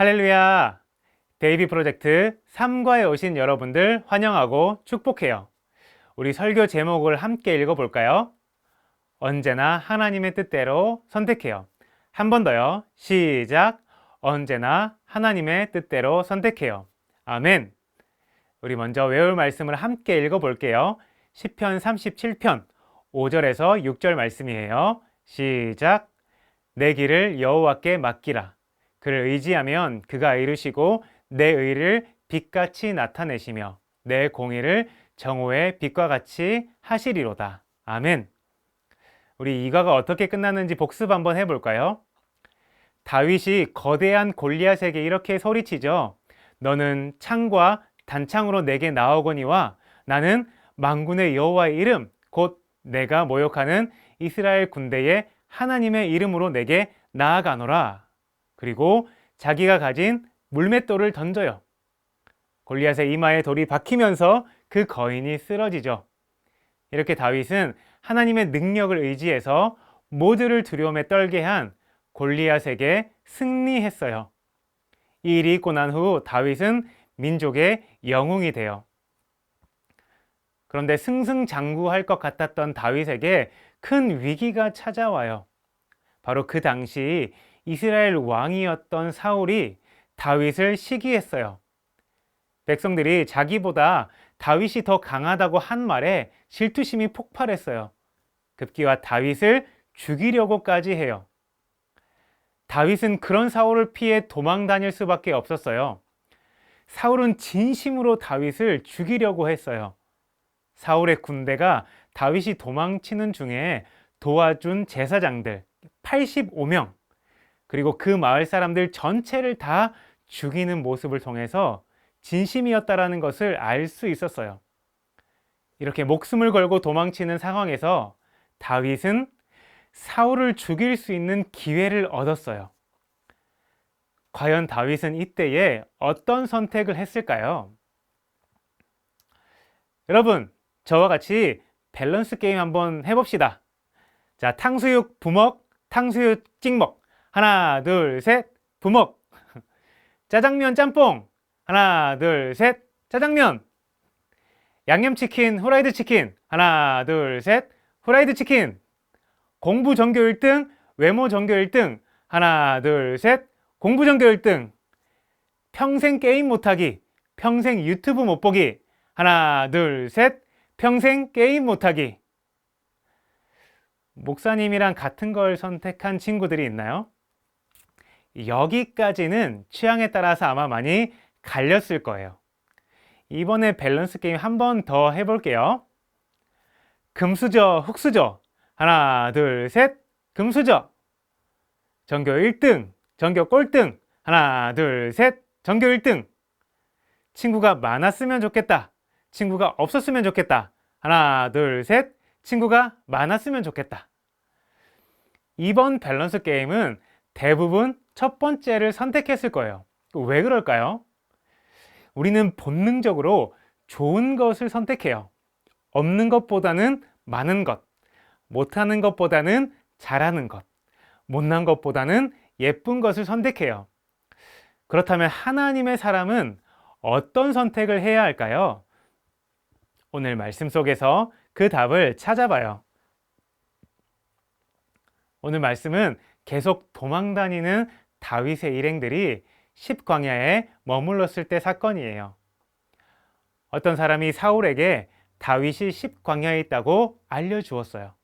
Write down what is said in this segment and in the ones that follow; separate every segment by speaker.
Speaker 1: 할렐루야! 데이비 프로젝트 3과에 오신 여러분들 환영하고 축복해요. 우리 설교 제목을 함께 읽어볼까요? 언제나 하나님의 뜻대로 선택해요. 한 번 더요. 시작! 언제나 하나님의 뜻대로 선택해요. 아멘! 우리 먼저 외울 말씀을 함께 읽어볼게요. 시편 37편 5절에서 6절 말씀이에요. 시작! 내 길을 여호와께 맡기라. 그를 의지하면 그가 이루시고 내 의를 빛같이 나타내시며 내 공의를 정오의 빛과 같이 하시리로다. 아멘. 우리 이과가 어떻게 끝났는지 복습 한번 해볼까요? 다윗이 거대한 골리앗에게 이렇게 소리치죠. 너는 창과 단창으로 내게 나오거니와 나는 만군의 여호와의 이름 곧 내가 모욕하는 이스라엘 군대의 하나님의 이름으로 내게 나아가노라. 그리고 자기가 가진 물맷돌을 던져요. 골리앗의 이마에 돌이 박히면서 그 거인이 쓰러지죠. 이렇게 다윗은 하나님의 능력을 의지해서 모두를 두려움에 떨게 한 골리앗에게 승리했어요. 이 일이 있고 난 후 다윗은 민족의 영웅이 돼요. 그런데 승승장구할 것 같았던 다윗에게 큰 위기가 찾아와요. 바로 그 당시 이스라엘 왕이었던 사울이 다윗을 시기했어요. 백성들이 자기보다 다윗이 더 강하다고 한 말에 질투심이 폭발했어요. 급기야 다윗을 죽이려고까지 해요. 다윗은 그런 사울을 피해 도망 다닐 수밖에 없었어요. 사울은 진심으로 다윗을 죽이려고 했어요. 사울의 군대가 다윗이 도망치는 중에 도와준 제사장들 85명, 그리고 그 마을 사람들 전체를 다 죽이는 모습을 통해서 진심이었다라는 것을 알 수 있었어요. 이렇게 목숨을 걸고 도망치는 상황에서 다윗은 사울을 죽일 수 있는 기회를 얻었어요. 과연 다윗은 이때에 어떤 선택을 했을까요? 여러분, 저와 같이 밸런스 게임 한번 해봅시다. 자, 탕수육 부먹, 탕수육 찍먹. 하나, 둘, 셋, 부먹. 짜장면 짬뽕. 하나, 둘, 셋, 짜장면. 양념치킨, 후라이드 치킨. 하나, 둘, 셋, 후라이드 치킨. 공부 전교 1등, 외모 전교 1등. 하나, 둘, 셋, 공부 전교 1등. 평생 게임 못하기, 평생 유튜브 못 보기. 하나, 둘, 셋, 평생 게임 못하기. 목사님이랑 같은 걸 선택한 친구들이 있나요? 여기까지는 취향에 따라서 아마 많이 갈렸을 거예요. 이번에 밸런스 게임 한 번 더 해볼게요. 금수저, 흙수저. 하나, 둘, 셋, 금수저. 전교 1등, 전교 꼴등. 하나, 둘, 셋, 전교 1등. 친구가 많았으면 좋겠다. 친구가 없었으면 좋겠다. 하나, 둘, 셋, 친구가 많았으면 좋겠다. 이번 밸런스 게임은 대부분 첫 번째를 선택했을 거예요. 왜 그럴까요? 우리는 본능적으로 좋은 것을 선택해요. 없는 것보다는 많은 것, 못하는 것보다는 잘하는 것, 못난 것보다는 예쁜 것을 선택해요. 그렇다면 하나님의 사람은 어떤 선택을 해야 할까요? 오늘 말씀 속에서 그 답을 찾아봐요. 오늘 말씀은 계속 도망다니는 다윗의 일행들이 10광야에 머물렀을 때 사건이에요. 어떤 사람이 사울에게 다윗이 10광야에 있다고 알려주었어요.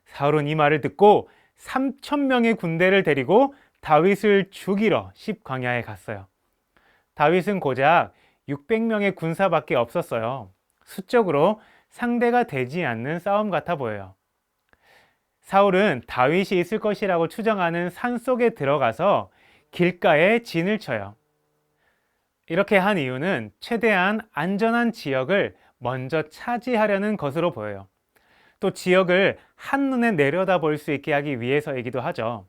Speaker 1: 사울은 이 말을 듣고 3,000명의 군대를 데리고 다윗을 죽이러 10광야에 갔어요. 다윗은 고작 600명의 군사밖에 없었어요. 수적으로 상대가 되지 않는 싸움 같아 보여요. 사울은 다윗이 있을 것이라고 추정하는 산 속에 들어가서 길가에 진을 쳐요. 이렇게 한 이유는 최대한 안전한 지역을 먼저 차지하려는 것으로 보여요. 또 지역을 한눈에 내려다볼 수 있게 하기 위해서이기도 하죠.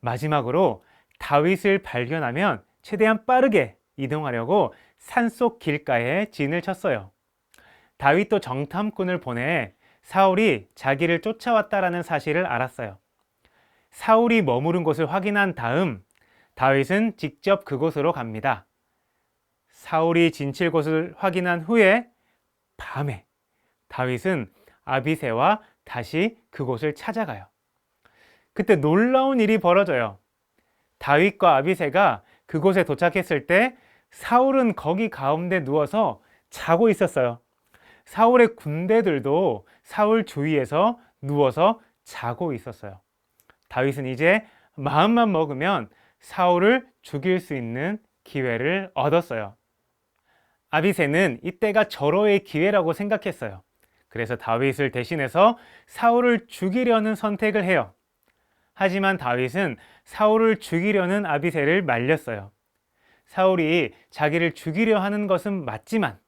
Speaker 1: 마지막으로 다윗을 발견하면 최대한 빠르게 이동하려고 산속 길가에 진을 쳤어요. 다윗도 정탐꾼을 보내 사울이 자기를 쫓아왔다라는 사실을 알았어요. 사울이 머무른 곳을 확인한 다음 다윗은 직접 그곳으로 갑니다. 사울이 진칠 곳을 확인한 후에 밤에 다윗은 아비새와 다시 그곳을 찾아가요. 그때 놀라운 일이 벌어져요. 다윗과 아비새가 그곳에 도착했을 때 사울은 거기 가운데 누워서 자고 있었어요. 사울의 군대들도 사울 주위에서 누워서 자고 있었어요. 다윗은 이제 마음만 먹으면 사울을 죽일 수 있는 기회를 얻었어요. 아비새는 이때가 절호의 기회라고 생각했어요. 그래서 다윗을 대신해서 사울을 죽이려는 선택을 해요. 하지만 다윗은 사울을 죽이려는 아비새를 말렸어요. 사울이 자기를 죽이려 하는 것은 맞지만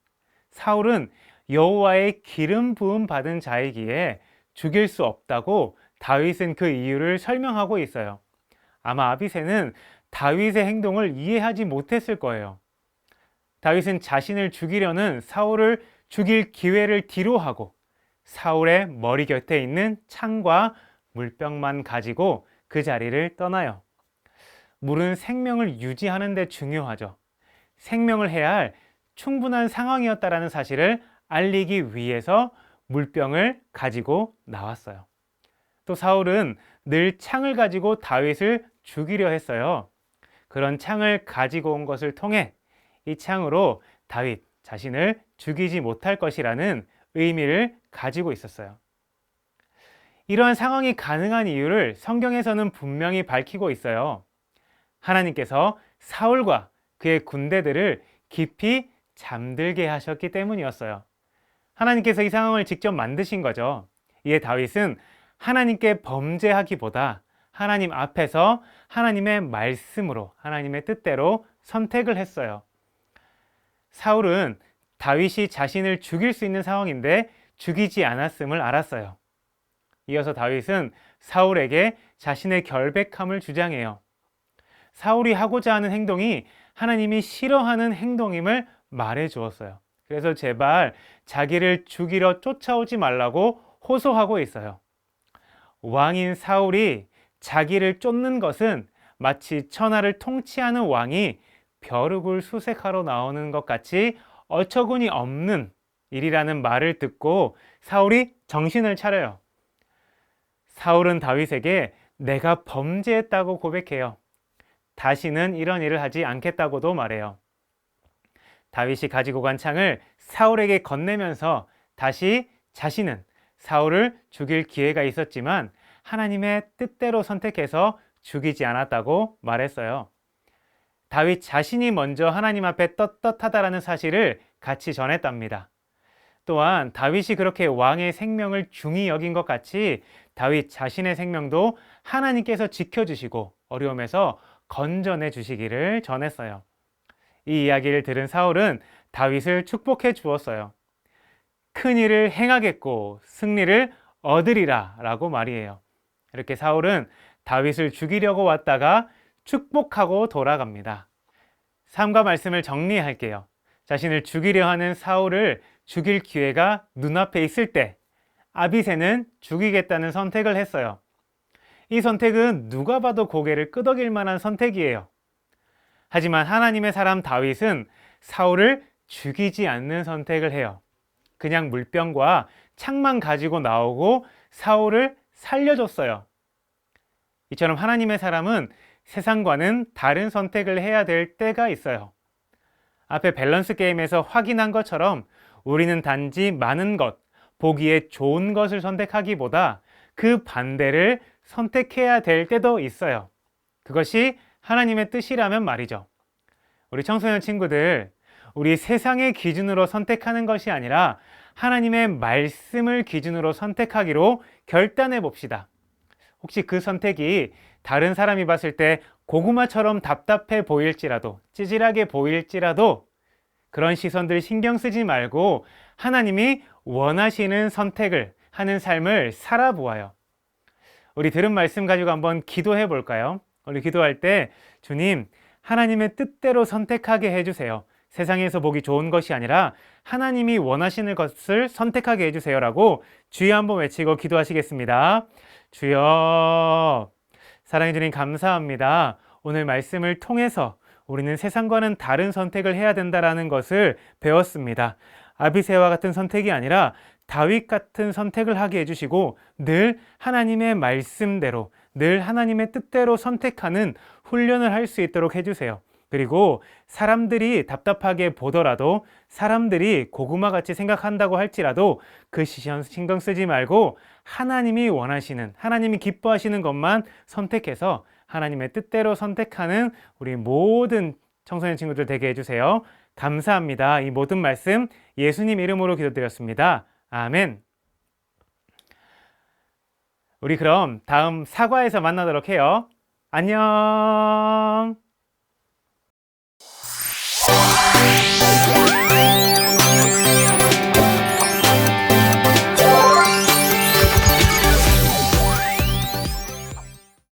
Speaker 1: 사울은 여호와의 기름 부음 받은 자이기에 죽일 수 없다고 다윗은 그 이유를 설명하고 있어요. 아마 아비새는 다윗의 행동을 이해하지 못했을 거예요. 다윗은 자신을 죽이려는 사울을 죽일 기회를 뒤로하고 사울의 머리 곁에 있는 창과 물병만 가지고 그 자리를 떠나요. 물은 생명을 유지하는 데 중요하죠. 생명을 해야 할 충분한 상황이었다는 사실을 알리기 위해서 물병을 가지고 나왔어요. 또 사울은 늘 창을 가지고 다윗을 죽이려 했어요. 그런 창을 가지고 온 것을 통해 이 창으로 다윗 자신을 죽이지 못할 것이라는 의미를 가지고 있었어요. 이러한 상황이 가능한 이유를 성경에서는 분명히 밝히고 있어요. 하나님께서 사울과 그의 군대들을 깊이 잠들게 하셨기 때문이었어요. 하나님께서 이 상황을 직접 만드신 거죠. 이에 다윗은 하나님께 범죄하기보다 하나님 앞에서 하나님의 말씀으로, 하나님의 뜻대로 선택을 했어요. 사울은 다윗이 자신을 죽일 수 있는 상황인데 죽이지 않았음을 알았어요. 이어서 다윗은 사울에게 자신의 결백함을 주장해요. 사울이 하고자 하는 행동이 하나님이 싫어하는 행동임을 말해 주었어요. 그래서 제발 자기를 죽이러 쫓아오지 말라고 호소하고 있어요. 왕인 사울이 자기를 쫓는 것은 마치 천하를 통치하는 왕이 벼룩을 수색하러 나오는 것 같이 어처구니 없는 일이라는 말을 듣고 사울이 정신을 차려요. 사울은 다윗에게 내가 범죄했다고 고백해요. 다시는 이런 일을 하지 않겠다고도 말해요. 다윗이 가지고 간 창을 사울에게 건네면서 다시 자신은 사울을 죽일 기회가 있었지만 하나님의 뜻대로 선택해서 죽이지 않았다고 말했어요. 다윗 자신이 먼저 하나님 앞에 떳떳하다라는 사실을 같이 전했답니다. 또한 다윗이 그렇게 왕의 생명을 중히 여긴 것 같이 다윗 자신의 생명도 하나님께서 지켜주시고 어려움에서 건져내 주시기를 전했어요. 이 이야기를 들은 사울은 다윗을 축복해 주었어요. 큰 일을 행하겠고 승리를 얻으리라 라고 말이에요. 이렇게 사울은 다윗을 죽이려고 왔다가 축복하고 돌아갑니다. 삶과 말씀을 정리할게요. 자신을 죽이려 하는 사울을 죽일 기회가 눈앞에 있을 때 아비새는 죽이겠다는 선택을 했어요. 이 선택은 누가 봐도 고개를 끄덕일 만한 선택이에요. 하지만 하나님의 사람 다윗은 사울을 죽이지 않는 선택을 해요. 그냥 물병과 창만 가지고 나오고 사울을 살려줬어요. 이처럼 하나님의 사람은 세상과는 다른 선택을 해야 될 때가 있어요. 앞에 밸런스 게임에서 확인한 것처럼 우리는 단지 많은 것, 보기에 좋은 것을 선택하기보다 그 반대를 선택해야 될 때도 있어요. 그것이 하나님의 뜻이라면 말이죠. 우리 청소년 친구들, 우리 세상의 기준으로 선택하는 것이 아니라 하나님의 말씀을 기준으로 선택하기로 결단해 봅시다. 혹시 그 선택이 다른 사람이 봤을 때 고구마처럼 답답해 보일지라도, 찌질하게 보일지라도 그런 시선들 신경 쓰지 말고 하나님이 원하시는 선택을 하는 삶을 살아보아요. 우리 들은 말씀 가지고 한번 기도해 볼까요? 우리 기도할 때 주님, 하나님의 뜻대로 선택하게 해주세요. 세상에서 보기 좋은 것이 아니라 하나님이 원하시는 것을 선택하게 해주세요라고 주여 한번 외치고 기도하시겠습니다. 주여, 사랑해 주님 감사합니다. 오늘 말씀을 통해서 우리는 세상과는 다른 선택을 해야 된다라는 것을 배웠습니다. 아비새와 같은 선택이 아니라 다윗 같은 선택을 하게 해주시고 늘 하나님의 말씀대로, 늘 하나님의 뜻대로 선택하는 훈련을 할 수 있도록 해주세요. 그리고 사람들이 답답하게 보더라도, 사람들이 고구마같이 생각한다고 할지라도 그 시선 신경 쓰지 말고 하나님이 원하시는, 하나님이 기뻐하시는 것만 선택해서 하나님의 뜻대로 선택하는 우리 모든 청소년 친구들 되게 해주세요. 감사합니다. 이 모든 말씀 예수님 이름으로 기도드렸습니다. 아멘. 우리 그럼 다음 사과에서 만나도록 해요. 안녕.